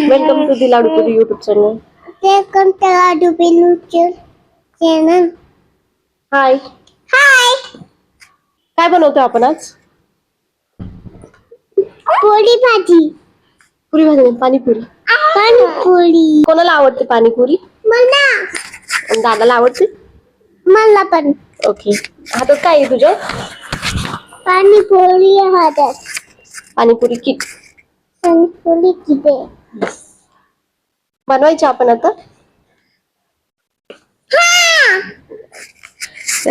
Welcome to the Ladupudi YouTube channel. Welcome to Ladupudi YouTube channel. Hi. Hi. काय बनवतो आपण आज? पोळी भाजी. पुरी भाजी, पाणीपुरी. पाणीपुरी. कोणाला आवडते पाणीपुरी? मला. आणि दादाला आवडते? मला पण. ओके. हातात काय आहे तुझ्या? पाणीपुरी हातात. पाणीपुरी किट. पाणीपुरी किती? बनवायची आपण आता?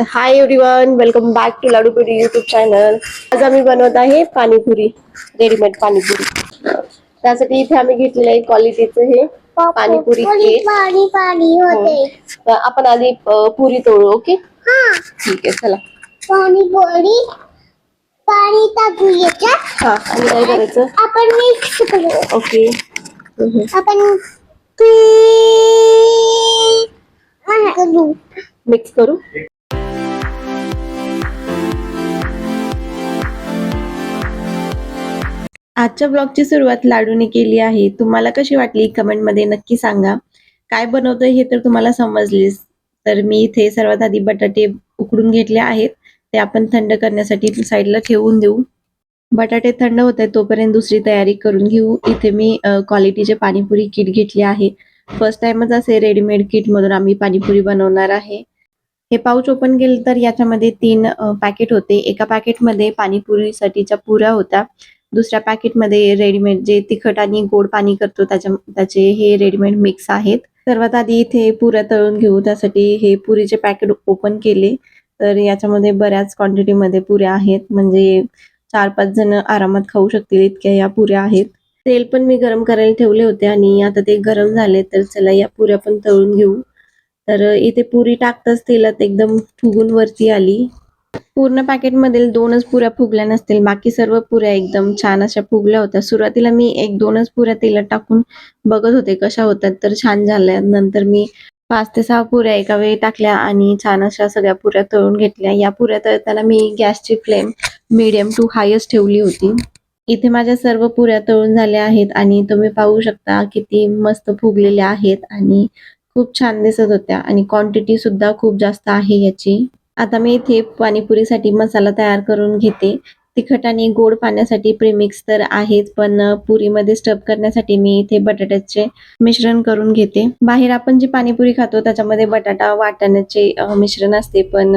Hi everyone, welcome back to Ladupuri YouTube channel. आज आम्ही बनवत आहे पाणीपुरी, रेडीमेड पाणीपुरी. त्यासाठी इथे आम्ही घेतलेलं आहे क्वालिटीचं हे पाणीपुरी किट. पाणी होते. तर आपण आधी पुरी तोडू. ओके, ठीक आहे, चला. पाणीपुरी पाणी टाकू याच्यात. हा, आणि काय करायचं? आपण मिक्स करू. ओके. आपण मिक्स करू. आजच्या ब्लॉगची सुरुवात लाडूने केली आहे. तुम्हाला कशी वाटली कमेंट मध्ये नक्की सांगा. काय बनवतोय हे तर तुम्हाला समजलेच. तर मी इथे सर्वात आधी बटाटे उकडून घेतले आहेत. ते आपण थंड करण्यासाठी साईडला ठेवून देऊ. बटाटे थंड होत आहेत तोपर्यंत दुसरी तयारी करून घेऊ. इथे मी क्वालिटीचे पाणीपुरी किट घेतले आहे. फर्स्ट टाइमच असे रेडीमेड किट मधून आम्ही पाणीपुरी बनवणार आहे. हे पाऊच ओपन केलं तर याच्यामध्ये 3 पॅकेट होते. एका पॅकेटमध्ये पाणीपुरीसाठीच्या पुऱ्या होत्या. दुसऱ्या पॅकेटमध्ये रेडीमेड जे तिखट आणि गोड पाणी करतो त्याचे हे रेडीमेड मिक्स आहेत. सर्वात आधी इथे पुऱ्या तळून घेऊ. त्यासाठी हे पुरीचे पॅकेट ओपन केले तर याच्यामध्ये बऱ्याच क्वांटिटीमध्ये पुऱ्या आहेत. म्हणजे 4-5 जण आरामात खाऊ शकतील इतक्या या पुऱ्या आहेत. तेल पण मी गरम करायला ठेवले होते आणि आता ते गरम झाले तर चला या पुऱ्या पण तळून घेऊ. तर इथे पुरी टाकताच तेलात एकदम फुगून वरती आली. पूर्ण पॅकेट मधील 2च पुऱ्या फुगल्या नसतील, बाकी सर्व पुऱ्या एकदम छान अशा फुगल्या होत्या. सुरुवातीला मी 1-2च पुऱ्या तेलात टाकून बघत होते कशा होतात, तर छान झाल्या. नंतर मी 5 ते 6 पुऱ्या एका वेळी टाकल्या आणि छान अशा सगळ्या पुऱ्या तळून घेतल्या. या पुऱ्या तळताना मी गॅसची फ्लेम मीडियम टू हायच ठेवली होती. इथे माझ्या सर्व पुऱ्या तळून झाल्या आहेत आणि तुम्ही पाहू शकता किती मस्त फुगलेल्या आहेत आणि खूप छान दिसत होत्या आणि क्वांटिटी सुद्धा खूप जास्त आहे याची. आता मी इथे पाणीपुरीसाठी मसाला तयार करून घेते. तिखट आणि गोड पाण्यासाठी प्रीमिक्स तर आहेच, पण पुरीमध्ये स्टफ करण्यासाठी मी इथे बटाट्याचे मिश्रण करून घेते. बाहेर आपण जी पाणीपुरी खातो त्याच्यामध्ये बटाटा वाटाण्याचे मिश्रण असते, पण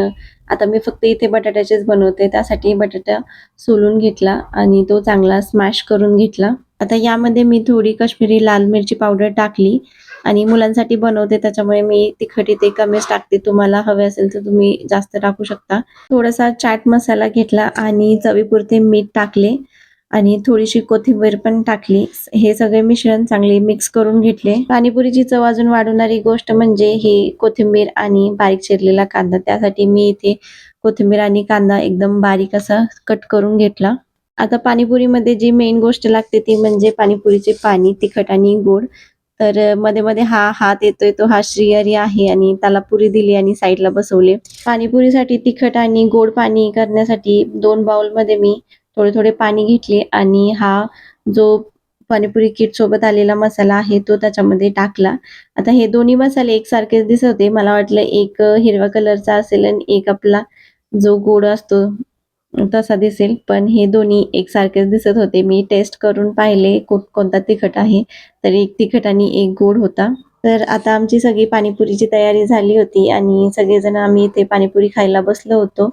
आता मी फक्त इथे बटाट्याचेच बनवते. त्यासाठी बटाटा सोलून घेतला आणि तो चांगला स्मॅश करून घेतला. आता यामध्ये मी थोडी काश्मीरी लाल मिरची पावडर टाकली आणि मुलांसाठी बनवते त्याच्यामुळे मी तिखट इथे कमीच टाकते. तुम्हाला हवे असेल तर तुम्ही जास्त टाकू शकता. थोडासा चाट मसाला घेतला आणि चवीपुरते मीठ टाकले आणि थोडीशी कोथिंबीर पण टाकली. हे सगळे मिश्रण चांगले मिक्स करून घेतले. पाणीपुरीची चव अजून वाढवणारी गोष्ट म्हणजे ही कोथिंबीर आणि बारीक चिरलेला कांदा. त्यासाठी मी इथे कोथिंबीर आणि कांदा एकदम बारीक असा कट करून घेतला. आता पाणीपुरीमध्ये जी मेन गोष्ट लागते ती म्हणजे पाणीपुरीचे पाणी, तिखट आणि गोड. तर मध्ये मध्ये हा हात येतोय तो हा श्रीहरी आहे आणि त्याला पुरी दिली आणि साईडला बसवले. पाणीपुरीसाठी तिखट आणि गोड पाणी करण्यासाठी 2 बाउलमध्ये मी थोडे थोडे पाणी घेतले आणि हा जो पाणीपुरी किट सोबत आलेला मसाला आहे तो त्याच्यामध्ये टाकला. आता हे दोन्ही मसाले एकसारखेच दिसत होते. मला वाटलं एक हिरव्या कलरचा असेल आणि एक आपला जो गोड असतो तसा दिसेल, पण हे दोन्ही एकसारखेच दिसत होते. मी टेस्ट करून पाहिले कोणता तिखट आहे, तर एक तिखट आणि एक गोड होता. तर आता आमची सगळी पाणीपुरीची तयारी झाली होती आणि सगळेजण आम्ही इथे पाणीपुरी खायला बसलो होतो.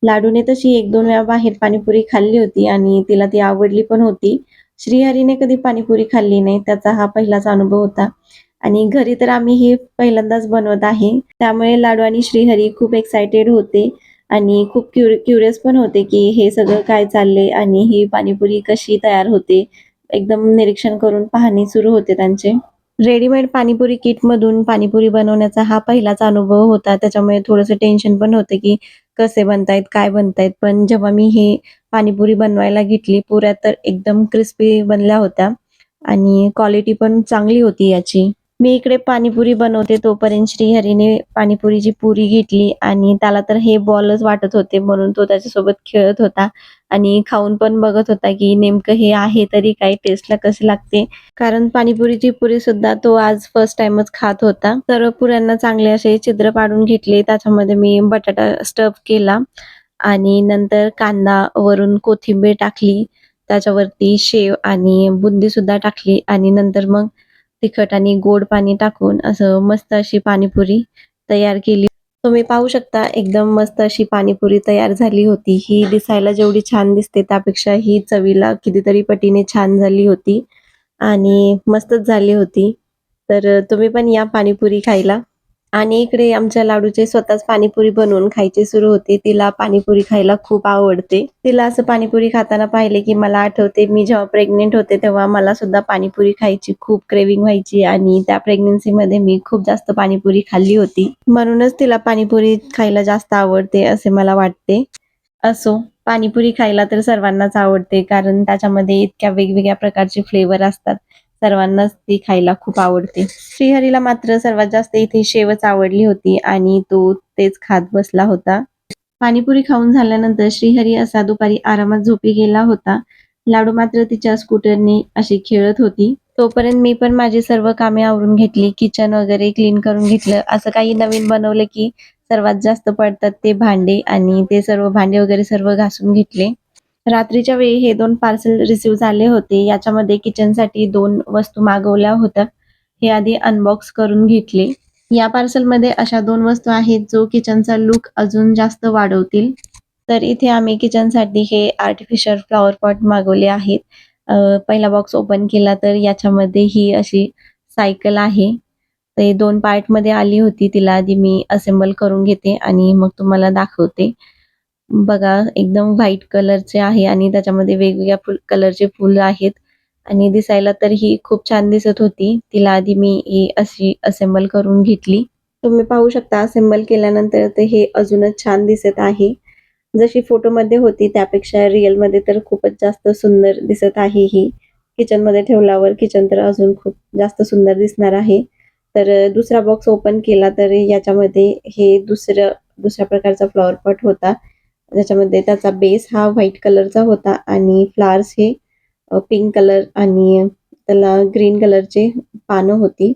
लाडूने तशी 1-2 वेळा बाहेर पाणीपुरी खाल्ली होती आणि तिला ती आवडली पण होती. श्रीहरीने कधी पाणीपुरी खाल्ली नाही, त्याचा हा पहिलाच अनुभव होता आणि घरी तर आम्ही हे पहिल्यांदाच बनवत आहे. त्यामुळे लाडू आणि श्रीहरी खूप एक्सायटेड होते आणि खूप क्युरियस पण होते की हे सगळं काय चाललंय आणि ही पाणीपुरी कशी तयार होते. एकदम निरीक्षण करून पाहणे सुरू होते त्यांचे. रेडीमेड पाणीपुरी किट मधून पाणीपुरी बनवण्याचा हा पहिलाच अनुभव होता. त्याच्यामुळे थोडंसं टेन्शन पण होतं की कसे बनतायत, काय बनतायत. पण जेव्हा मी हे पाणीपुरी बनवायला घेतली, पुऱ्या तर एकदम क्रिस्पी बनल्या होत्या आणि क्वालिटी पण चांगली होती याची. मी इकडे पाणीपुरी बनवते तोपर्यंत श्रीहरीने पाणीपुरीची पुरी घेतली आणि त्याला तर हे बॉलच वाटत होते म्हणून तो त्याच्यासोबत खेळत होता आणि खाऊन पण बघत होता की नेमकं हे आहे तरी काय टेस्टला कसे लागते. कारण पाणीपुरीची पुरी सुद्धा तो आज फर्स्ट टाइमच खात होता. सर्व पुऱ्यांना चांगले असे छिद्र पाडून घेतले. त्याच्यामध्ये मी बटाटा स्टफ केला आणि नंतर कांदा वरून कोथिंबीर टाकली. त्याच्यावरती शेव आणि बुंदी सुद्धा टाकली आणि नंतर मग तिखट आणि गोड पाणी टाकून असं मस्त अशी पाणीपुरी तयार केली. तुम्ही पाहू शकता एकदम मस्त अशी पाणीपुरी तयार झाली होती. ही दिसायला जेवढी छान दिसते त्यापेक्षा ही चवीला कितीतरी पटीने छान झाली होती आणि मस्तच झाली होती. तर तुम्ही पण या पाणीपुरी खायला. आणि इकडे आमच्या लाडूचे स्वतःच पाणीपुरी बनवून खायचे सुरू होते. तिला पाणीपुरी खायला खूप आवडते. तिला असं पाणीपुरी खाताना पाहिले की मला आठवते मी जेव्हा प्रेग्नंट होते तेव्हा मला सुद्धा पाणीपुरी खायची खूप क्रेविंग व्हायची आणि त्या प्रेग्नन्सीमध्ये मी खूप जास्त पाणीपुरी खाल्ली होती. म्हणूनच तिला पाणीपुरी खायला जास्त आवडते असे मला वाटते. असो, पाणीपुरी खायला तर सर्वांनाच आवडते कारण त्याच्यामध्ये इतक्या वेगवेगळ्या प्रकारचे फ्लेवर असतात. सर्वांनाच ती खायला खूप आवडते. श्रीहरीला मात्र सर्वात जास्त इथे शेवच आवडली होती आणि तो तेच खात बसला होता. पाणीपुरी खाऊन झाल्यानंतर श्रीहरी असा दुपारी आरामात झोपी गेला होता. लाडू मात्र तिच्या स्कूटरने अशी खेळत होती. तोपर्यंत मी पण माझी सर्व कामे आवरून घेतली. किचन वगैरे क्लीन करून घेतलं. असं काही नवीन बनवलं की सर्वात जास्त पडतात ते भांडे आणि ते सर्व भांडे वगैरे सर्व घासून घेतले. रात्रीच्या वेळी हे 2 पार्सल रिसीव्ह झाले होते. याच्यामध्ये किचनसाठी 2 वस्तू मागवल्या होत्या. हे आधी अनबॉक्स करून घेतले. या पार्सलमध्ये अशा 2 वस्तू आहेत जो किचनचा लूक अजून जास्त वाढवतील. तर इथे आम्ही किचनसाठी हे आर्टिफिशियल फ्लॉवर पॉट मागवले आहेत. पहिला बॉक्स ओपन केला तर याच्यामध्ये ही अशी सायकल आहे. ते 2 पार्टमध्ये आली होती. तिला आधी मी असेंबल करून घेते आणि मग तुम्हाला दाखवते. बघा एकदम व्हाईट कलरचे आहे आणि त्याच्यामध्ये वेगवेगळ्या कलरचे फुलं आहेत आणि दिसायला तर ही खूप छान दिसत होती. तिला आधी मी ही अशी असेंबल करून घेतली. तुम्ही पाहू शकता असेंबल केल्यानंतर ते हे अजूनच छान दिसत आहे. जशी फोटोमध्ये होती त्यापेक्षा रिअलमध्ये तर खूपच जास्त सुंदर दिसत आहे ही. किचनमध्ये ठेवल्यावर किचन तर अजून खूप जास्त सुंदर दिसणार आहे. तर दुसरा बॉक्स ओपन केला तर याच्यामध्ये हे दुसऱ्या प्रकारचा फ्लॉवर पॉट होता. ज्याच्यामध्ये त्याचा बेस हा व्हाईट कलरचा होता आणि फ्लॉवर्स हे पिंक कलर आणि त्याला ग्रीन कलरचे पानं होती.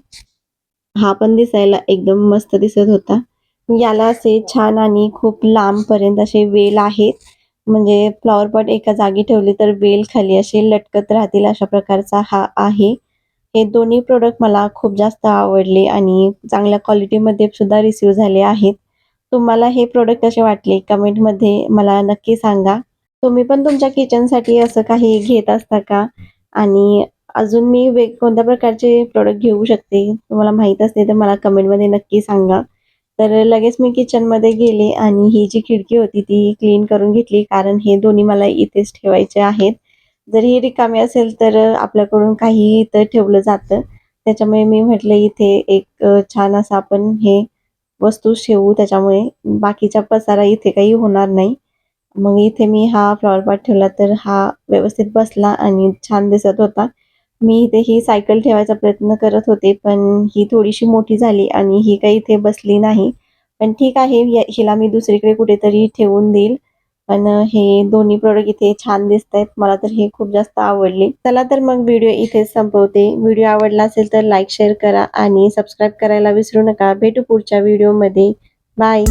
हा पण दिसायला एकदम मस्त दिसत होता. याला असे छान आणि खूप लांबपर्यंत असे वेल आहेत. म्हणजे फ्लॉवर पॉट एका जागी ठेवले तर वेल खाली असे लटकत राहतील अशा प्रकारचा हा आहे. हे दोन्ही प्रॉडक्ट मला खूप जास्त आवडले आणि चांगल्या क्वालिटीमध्ये सुद्धा रिसीव्ह झाले आहेत. तुम्हाला हे प्रॉडक्ट कसे वाटले कमेंटमध्ये मला नक्की सांगा. तुम्ही पण तुमच्या किचनसाठी असं काही घेत असता का? आणि अजून मी कोणत्या प्रकारचे प्रॉडक्ट घेऊ शकते तुम्हाला माहीत असते तर मला कमेंटमध्ये नक्की सांगा. तर लगेच मी किचनमध्ये गेले आणि ही जी खिडकी होती ती क्लीन करून घेतली कारण हे दोन्ही मला इथेच ठेवायचे आहेत. जर ही रिकामी असेल तर आपल्याकडून काहीही इथं ठेवलं जातं. त्याच्यामुळे मी म्हटलं इथे एक छान असं आपण हे वस्तू ठेवू त्याच्यामुळे बाकीचा पसारा इथे काही होणार नाही. मग इथे मी हा फ्लॉवर पॉट ठेवला तर हा व्यवस्थित बसला आणि छान दिसत होता. मी इथे ही सायकल ठेवायचा प्रयत्न करत होते पण ही थोडीशी मोठी झाली आणि ही काही इथे बसली नाही. पण ठीक आहे हिला मी दुसरीकडे कुठेतरी ठेवून देईल. पण हे दोन्ही प्रॉडक्ट इथे छान दिसतायत. मला तर हे खूप जास्त आवडले. चला तर मग व्हिडिओ इथेच संपवते. व्हिडिओ आवडला असेल तर लाईक, शेअर करा आणि सबस्क्राईब करायला विसरू नका. भेटू पुढच्या व्हिडिओमध्ये. बाय.